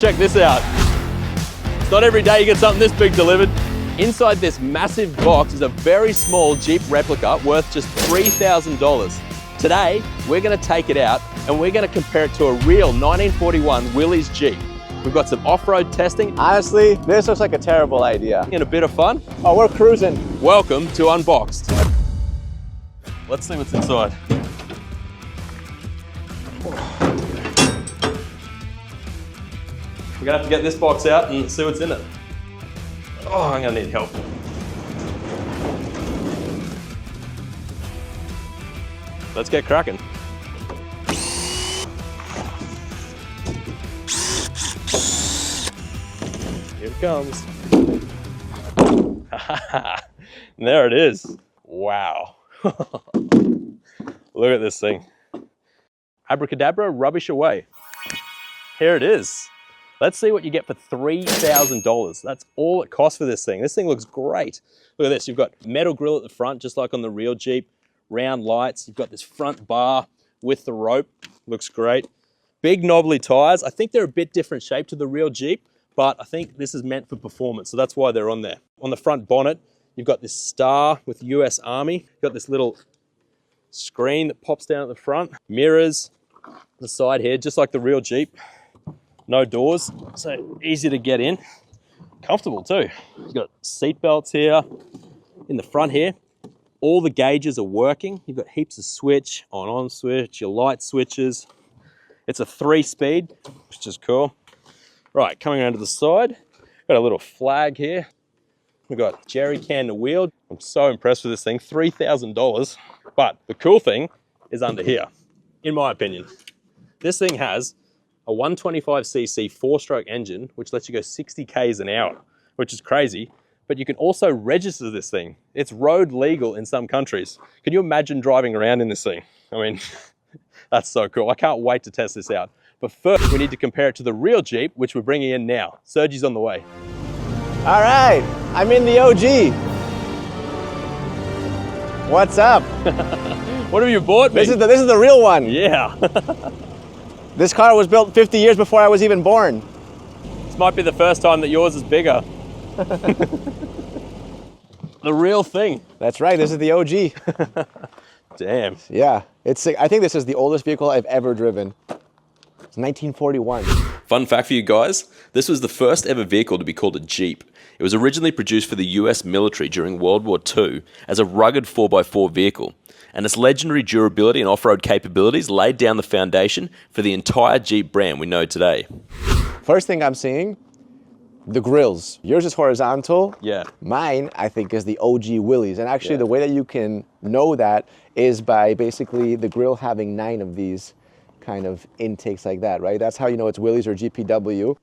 Check this out. It's not every day you get something this big delivered. Inside this massive box is a very small Jeep replica worth just $3,000. Today, we're gonna take it out and we're gonna compare it to a real 1941 Willys Jeep. We've got some off-road testing. Honestly, this looks like a terrible idea. And a bit of fun. Oh, we're cruising. Welcome to Unboxed. Let's see what's inside. We're gonna have to get this box out and see what's in it. Oh, I'm gonna need help. Let's get cracking. Here it comes. There it is. Wow. Look at this thing. Abracadabra, rubbish away. Here it is. Let's see what you get for $3,000. That's all it costs for this thing. This thing looks great. Look at this. You've got metal grille at the front, just like on the real Jeep. Round lights. You've got this front bar with the rope. Looks great. Big knobbly tires. I think they're a bit different shape to the real Jeep, but I think this is meant for performance, so that's why they're on there. On the front bonnet, you've got this star with US Army. You've got this little screen that pops down at the front. Mirrors, the side here, just like the real Jeep. No doors, so easy to get in. Comfortable too. You've got seat belts here. In the front here, all the gauges are working. You've got heaps of switch, on switch, your light switches. It's a 3-speed, which is cool. Right, coming around to the side, got a little flag here. We've got jerry can to wheel. I'm so impressed with this thing, $3,000. But the cool thing is under here, in my opinion. This thing has a 125cc 4-stroke engine, which lets you go 60 k's an hour, which is crazy. But you can also register this thing. It's road legal in some countries. Can you imagine driving around in this thing? I mean, that's so cool. I can't wait to test this out. But first, we need to compare it to the real Jeep, which we're bringing in now. Sergi's on the way. All right, I'm in the OG. What's up? What have you bought me? This is the real one. Yeah. This car was built 50 years before I was even born. This might be the first time that yours is bigger. The real thing. That's right, this is the OG. Damn. Yeah, I think this is the oldest vehicle I've ever driven. It's 1941. Fun fact for you guys, this was the first ever vehicle to be called a Jeep. It was originally produced for the US military during World War II as a rugged 4x4 vehicle. And its legendary durability and off-road capabilities laid down the foundation for the entire Jeep brand we know today. First thing I'm seeing, the grills. Yours is horizontal. Yeah. Mine, I think, is the OG Willys. And actually, the way that you can know that is by basically the grill having 9 of these kind of intakes like that, right? That's how you know it's Willys or GPW.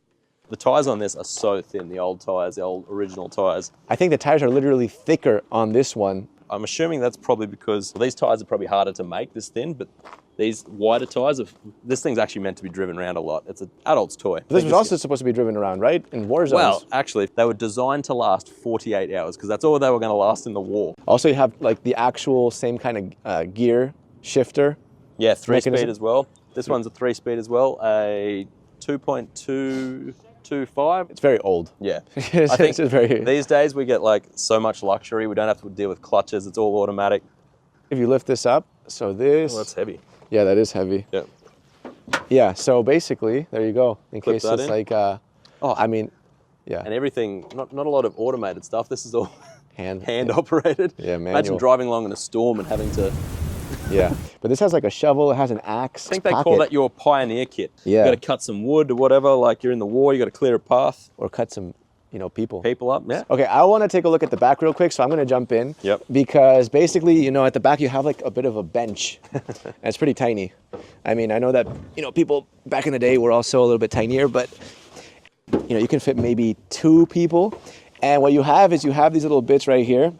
The tires on this are so thin, the old tires, the old original tires. I think the tires are literally thicker on this one. I'm assuming that's probably because these tires are probably harder to make this thin, but these wider tires, this thing's actually meant to be driven around a lot. It's an adult's toy. This was also supposed to be driven around, right? In war zones. Well, actually, they were designed to last 48 hours because that's all they were going to last in the war. Also, you have like the actual same kind of gear shifter. Yeah, 3-speed as well. This one's a 3-speed as well, a 2.225. It's very old. Yeah. I think these days we get like so much luxury. We don't have to deal with clutches. It's all automatic. If you lift this up, so this. Oh, that's heavy. Yeah, that is heavy. Yeah. Yeah, so basically, there you go. In Clip case that it's in. like, I mean, yeah. And everything, not a lot of automated stuff. This is all hand operated. Yeah, manual. Imagine driving along in a storm and having to. Yeah, but this has like a shovel, it has an axe. I think they call that your pioneer kit. Yeah. You got to cut some wood or whatever, like you're in the war, you got to clear a path. Or cut some, people. People up, yeah. Okay, I want to take a look at the back real quick, so I'm going to jump in. Yep. Because basically, at the back you have like a bit of a bench. And it's pretty tiny. I mean, I know that, people back in the day were also a little bit tinier, but, you can fit maybe 2 people. And what you have is you have these little bits right here,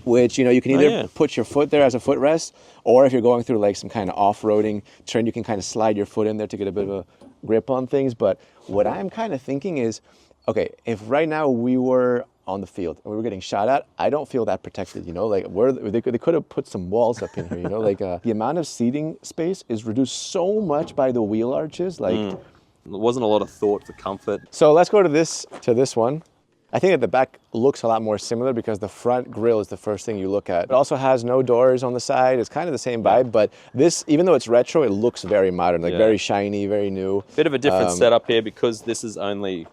which, you can either put your foot there as a footrest, or if you're going through like some kind of off-roading turn, you can kind of slide your foot in there to get a bit of a grip on things. But what I'm kind of thinking is, okay, if right now we were on the field and we were getting shot at, I don't feel that protected, like they could have put some walls up in here, like the amount of seating space is reduced so much by the wheel arches, like There wasn't a lot of thought for comfort. So let's go to this one. I think that the back looks a lot more similar because the front grille is the first thing you look at. It also has no doors on the side. It's kind of the same vibe, but this, even though it's retro, it looks very modern, like very shiny, very new. Bit of a different setup here because this is only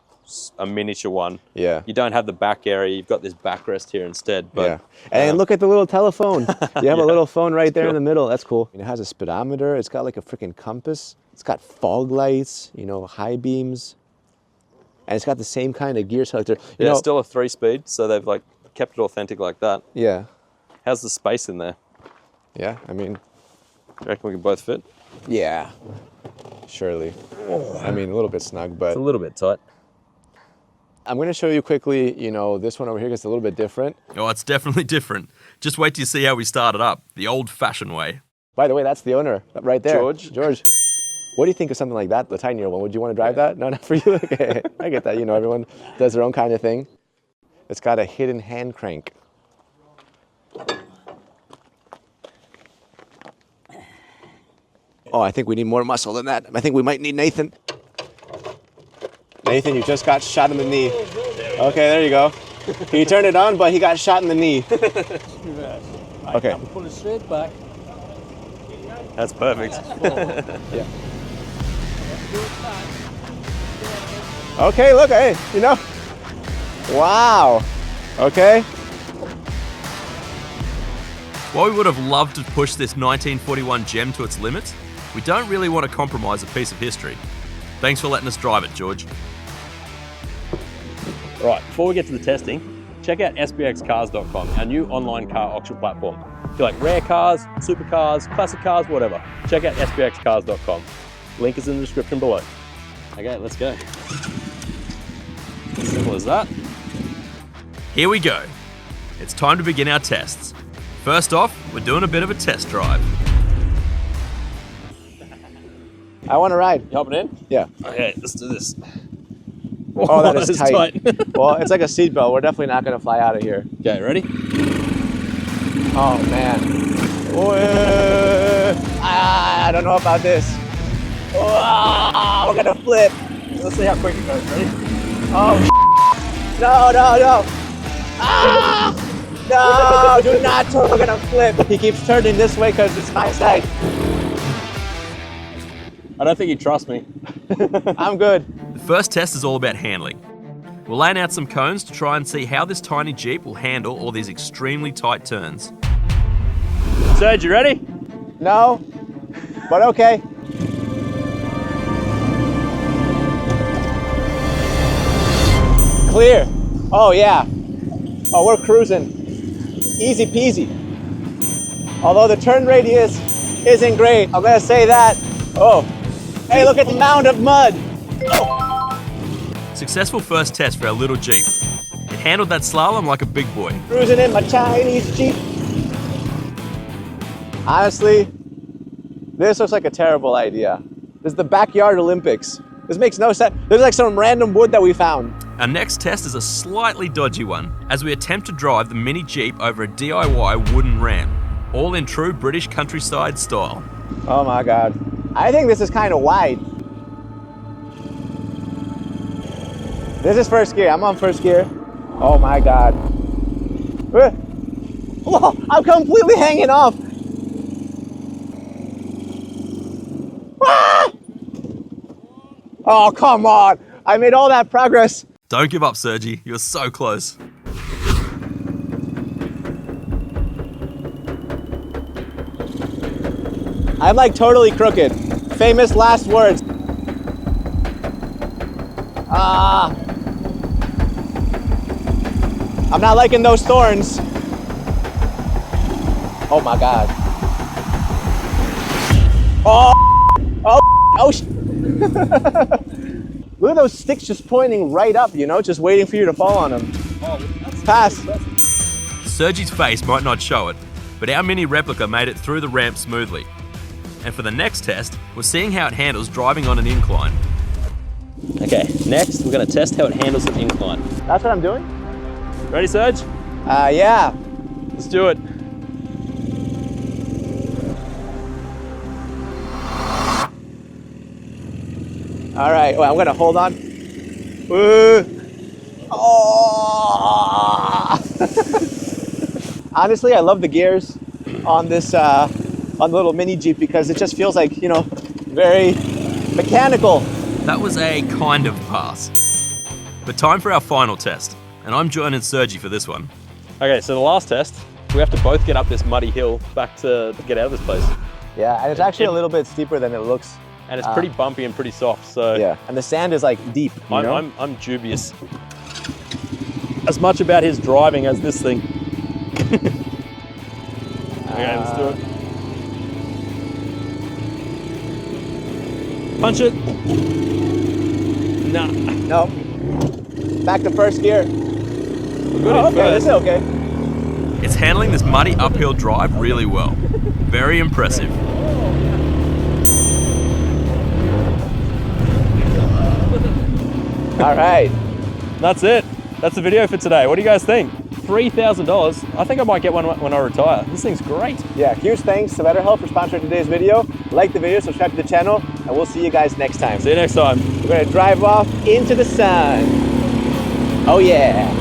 a miniature one. Yeah. You don't have the back area. You've got this backrest here instead. But, and look at the little telephone. You have a little phone right there in the middle. That's cool. It has a speedometer. It's got like a freaking compass. It's got fog lights, you know, high beams. And it's got the same kind of gear selector. You know, it's still a 3-speed, so they've like kept it authentic like that. Yeah. How's the space in there? Yeah, I mean, You reckon we can both fit? yeah, surely. I mean, a little bit snug, but It's a little bit tight. I'm going to show you quickly, you know, this one over here gets a little bit different. Oh, it's definitely different. Just wait till you see how we started up, the old-fashioned way. By the way, that's the owner right there. George. What do you think of something like that, the tinier one? Would you want to drive that? No, not for you. Okay, I get that. You know, everyone does their own kind of thing. It's got a hidden hand crank. Oh, I think we need more muscle than that. I think we might need Nathan. Nathan, you just got shot in the knee. Okay, there you go. He turned it on, but he got shot in the knee. Okay. Pull it straight back. That's perfect. Yeah. Okay, look, hey, you know. Wow. Okay. While we would have loved to push this 1941 gem to its limits, we don't really want to compromise a piece of history. Thanks for letting us drive it, George. Right, before we get to the testing, check out sbxcars.com, our new online car auction platform. If you like rare cars, supercars, classic cars, whatever, check out sbxcars.com. Link is in the description below. Okay, let's go. Simple as that. Here we go. It's time to begin our tests. First off, we're doing a bit of a test drive. I want to ride. You hopping in? Yeah. Okay, let's do this. Oh, that is tight. tight. Well, it's like a seatbelt. We're definitely not going to fly out of here. Okay, ready? Oh, man. I don't know about this. We're going to flip. Let's see how quick it goes. Ready? Oh, no, no, no. No, do not turn. We're going to flip. He keeps turning this way because it's my side. I don't think you trust me. I'm good. The first test is all about handling. We're laying out some cones to try and see how this tiny Jeep will handle all these extremely tight turns. Serge, you ready? No, but okay. Clear. Oh, yeah. Oh, we're cruising. Easy peasy. Although the turn radius isn't great, I'm gonna say that. Oh, hey, look at the mound of mud. Successful first test for our little Jeep. It handled that slalom like a big boy. Cruising in my Chinese Jeep. Honestly, this looks like a terrible idea. This is the backyard Olympics. This makes no sense. There's like some random wood that we found. Our next test is a slightly dodgy one, as we attempt to drive the mini Jeep over a DIY wooden ramp, all in true British countryside style. Oh my God. I think this is kind of wide. This is first gear. I'm on first gear. Oh my God. Whoa, I'm completely hanging off. Ah! Oh, come on. I made all that progress. Don't give up, Sergi. You're so close. I'm like totally crooked. Famous last words. I'm not liking those thorns. Oh my God. Oh, look at those sticks just pointing right up, you know, just waiting for you to fall on them. Pass. Sergi's face might not show it, but our mini replica made it through the ramp smoothly. And for the next test, we're seeing how it handles driving on an incline. Okay, next we're going to test how it handles an incline. That's what I'm doing? Ready, Serge? Yeah. Let's do it. All right, well, I'm gonna hold on. Oh! Honestly, I love the gears on this, on the little mini Jeep because it just feels like, you know, very mechanical. That was a kind of pass. But time for our final test, and I'm joining Sergi for this one. Okay, so the last test, we have to both get up this muddy hill back to get out of this place. Yeah, and it's actually a little bit steeper than it looks. And it's pretty bumpy and pretty soft, so... Yeah, and the sand is like deep, you know? I'm dubious. As much about his driving as this thing. Okay, let's do it. Punch it. Nah. No. Back to first gear. We're good Oh, in okay, this first. is okay. It's handling this muddy uphill drive really well. Very impressive. All right. That's it. That's the video for today. What do you guys think? $3,000. I think I might get one when I retire. This thing's great. Yeah, huge thanks to BetterHelp for sponsoring today's video. Like the video, subscribe to the channel, and we'll see you guys next time. See you next time. We're gonna drive off into the sun. Oh yeah.